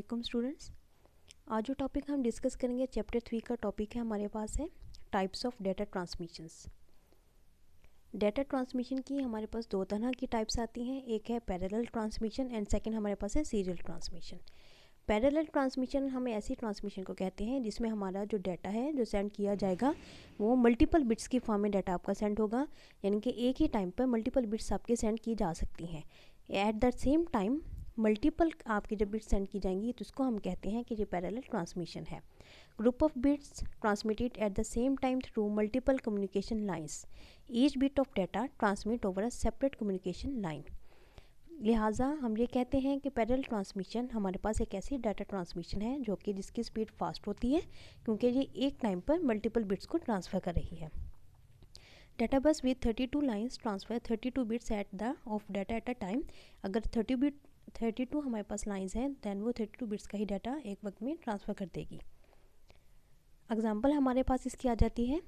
Welcome students. आज जो topic हम डिस्कस करेंगे चैप्टर 3 का टॉपिक है, हमारे पास है types of data transmissions. Data transmission की हमारे पास दो तरह की टाइप्स आती हैं, एक है पैरेलल ट्रांसमिशन एंड सेकंड हमारे पास है सीरियल ट्रांसमिशन। पैरेलल ट्रांसमिशन हमें ऐसी ट्रांसमिशन को कहते हैं जिसमें हमारा जो डाटा है जो सेंड किया जाएगा वो मल्टीपल बिट्स की फॉर्म में डाटा आपका सेंड होगा, यानी कि एक ही टाइम पर मल्टीपल बिट्स आपके सेंड की जा सकती हैं। At the same time multiple आपकी जब बिट्स सेंड की जाएंगी तो उसको हम कहते हैं कि ये पैरेलल ट्रांसमिशन है। Group of bits transmitted at the same time through multiple communication lines, each bit of data transmit over a separate communication line. लिहाजा हम ये कहते हैं कि पैरेलल ट्रांसमिशन हमारे पास एक ऐसी डाटा ट्रांसमिशन है जो कि जिसकी स्पीड फास्ट होती है, क्योंकि ये एक टाइम पर मल्टीपल बिट्स को ट्रांसफ़र कर रही है। डाटा बस with 32 lines transfer 32 bits at the of data at a time. अगर 32 हमारे पास लाइंस हैं दैन वो 32 बिट्स का ही डाटा एक वक्त में ट्रांसफ़र कर देगी। एग्जांपल हमारे पास इसकी आ जाती है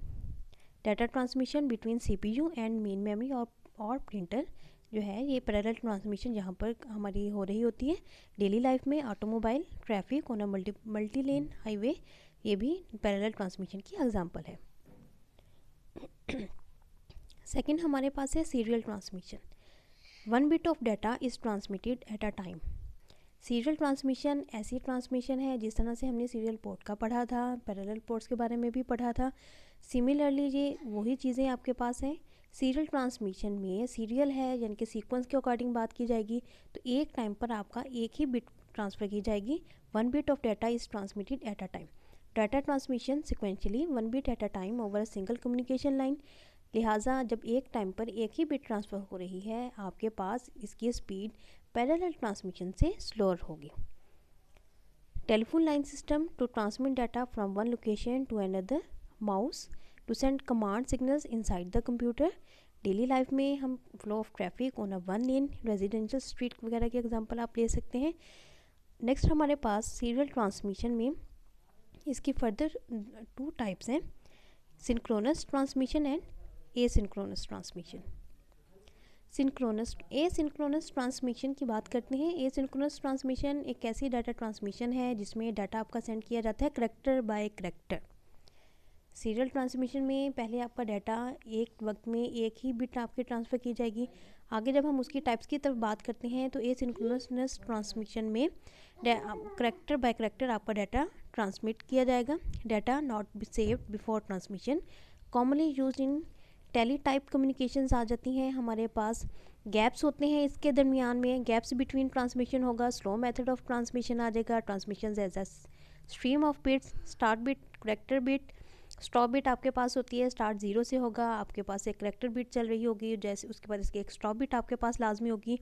data transmission between CPU and main memory और प्रिंटर जो है, ये पैरेलल ट्रांसमिशन यहाँ पर हमारी हो रही होती है डेली लाइफ में। Automobile traffic on a multi lane highway, ये भी पैरेलल ट्रांसमिशन की एग्जांपल है। सेकेंड हमारे पास है serial transmission. 1 bit of data is transmitted at a time. Serial transmission ऐसी ट्रांसमिशन है जिस तरह से हमने सीरियल पोर्ट का पढ़ा था, पैरेलल पोर्ट्स के बारे में भी पढ़ा था, सिमिलरली ये वही चीज़ें आपके पास हैं। सीरियल ट्रांसमिशन में सीरियल है यानी कि सीक्वेंस के अकॉर्डिंग बात की जाएगी, तो एक टाइम पर आपका एक ही बिट ट्रांसफ़र की जाएगी। 1 bit of data is transmitted at a time. Data transmission sequentially 1 bit at a time over a single communication line. लिहाजा जब एक टाइम पर एक ही बिट ट्रांसफ़र हो रही है आपके पास, इसकी स्पीड पैरेलल ट्रांसमिशन से स्लोअर होगी। Telephone line system to transmit data from one location to another, mouse to send command signals inside the computer. Daily life में हम flow of traffic on a one lane, residential street वगैरह के example आप ले सकते हैं। Next हमारे पास serial transmission में इसकी फर्दर 2 टाइप्स हैं, synchronous transmission and asynchronous transmission. Asynchronous transmission की बात करते हैं। एसिंक्रोनस ट्रांसमिशन एक ऐसी डाटा ट्रांसमिशन है जिसमें डाटा आपका सेंड किया जाता है character by character. Serial transmission में पहले आपका डाटा एक वक्त में एक ही बिट आपके ट्रांसफ़र की जाएगी। आगे जब हम उसकी टाइप्स की तरफ बात करते हैं तो एसिंक्रोनस ट्रांसमिशन में करैक्टर बाय करैक्टर आपका डाटा ट्रांसमिट किया जाएगा। Data not be saved before transmission, commonly used in tele type communications आ जाती हैं। हमारे पास गैप्स होते हैं, इसके दरमियान में गैप्स बिटवीन ट्रांसमिशन होगा, स्लो मेथड ऑफ ट्रांसमिशन आ जाएगा। Transmission as a stream of bits, start bit, character bit, stop bit आपके पास होती है, स्टार्ट 0 से होगा, आपके पास एक करैक्टर बिट चल रही होगी, जैसे उसके बाद इसकी एक स्टॉप बिट आपके पास लाजमी होगी।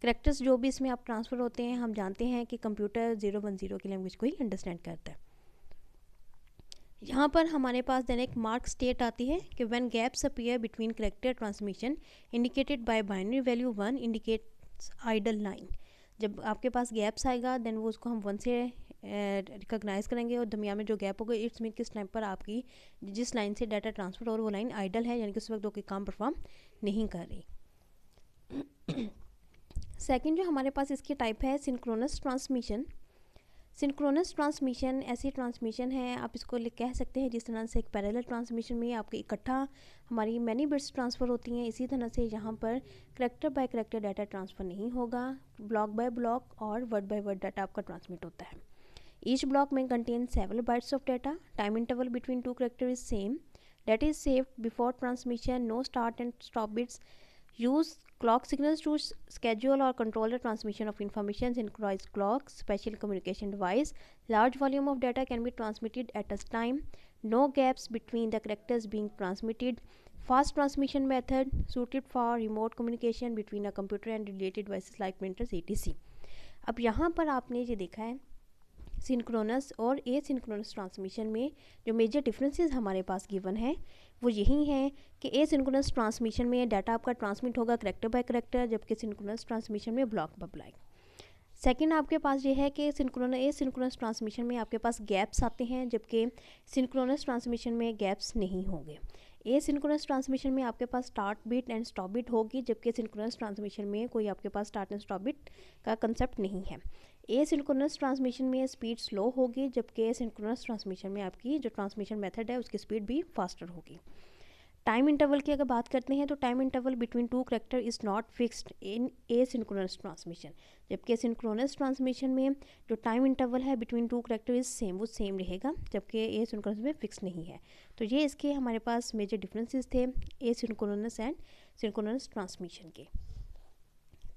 करैक्टर्स जो भी इसमें आप ट्रांसफ़र होते हैं, हम जानते हैं कि कंप्यूटर 010 की लैंग्वेज को ही अंडरस्टैंड करता है। यहाँ पर हमारे पास देन एक मार्क स्टेट आती है कि when gaps appear between character transmission indicated by binary value 1 indicates idle line. जब आपके पास गैप्स आएगा देन वो उसको हम 1 से रिकॉग्नाइज करेंगे, और दरमियान में जो गैप होगा इट्स मीन किस टाइम पर आपकी जिस लाइन से डाटा ट्रांसफ़र हो वो लाइन आइडल है, यानी कि उस वक्त वो कोई काम परफॉर्म नहीं कर रही। सेकेंड जो हमारे पास इसकी टाइप है सिंक्रोनस ट्रांसमिशन। सिंक्रोनस ट्रांसमिशन ऐसी ट्रांसमिशन है, आप इसको कह सकते हैं जिस तरह से एक पैरेलल ट्रांसमिशन में आपके इकट्ठा हमारी मैनी बिट्स ट्रांसफ़र होती हैं, इसी तरह से यहाँ पर character by character data transfer नहीं होगा, ब्लॉक बाय ब्लॉक और वर्ड बाय वर्ड डाटा आपका ट्रांसमिट होता है। ईच ब्लॉक में contain several bytes of data, time interval between 2 character is same, data is saved before transmission, no start and stop bits, use clock signals to schedule or control the transmission of information, synchronized clock, special communication device, large volume of data can be transmitted at a time, no gaps between the characters being transmitted, fast transmission method suited for remote communication between a computer and related devices like printers etc। अब यहाँ पर आपने ये देखा है synchronous और asynchronous transmission में जो मेजर डिफरेंसेस हमारे पास गिवन है वो यही है कि एसिंक्रोनस ट्रांसमिशन में डाटा आपका ट्रांसमिट होगा करैक्टर बाय करैक्टर, जबकि सिंक्रोनस ट्रांसमिशन में ब्लॉक बाय ब्लॉक। सेकंड आपके पास ये है कि एसिंक्रोनस ट्रांसमिशन में आपके पास गैप्स आते हैं, जबकि सिंक्रोनस ट्रांसमिशन में गैप्स नहीं होंगे। एसिंक्रोनस ट्रांसमिशन में आपके पास start bit and stop bit होगी, जबकि सिंक्रोनस ट्रांसमिशन में कोई आपके पास स्टार्ट एंड स्टॉप बिट का कंसेप्ट नहीं है। एसिंक्रोनस ट्रांसमिशन में स्पीड स्लो होगी, जबकि सिंक्रोनस ट्रांसमिशन में आपकी जो ट्रांसमिशन मेथड है उसकी स्पीड भी फास्टर होगी। टाइम इंटरवल की अगर बात करते हैं तो time interval between two character is not fixed in asynchronous transmission, जबकि सिंक्रोनस ट्रांसमिशन में जो टाइम इंटरवल है between two character is same, वो सेम रहेगा, जबकि एसिंक्रोनस में फिक्स नहीं है। तो ये इसके हमारे पास मेजर डिफरेंसेस थे एसिंक्रोनस एंड सिंक्रोनस ट्रांसमिशन के।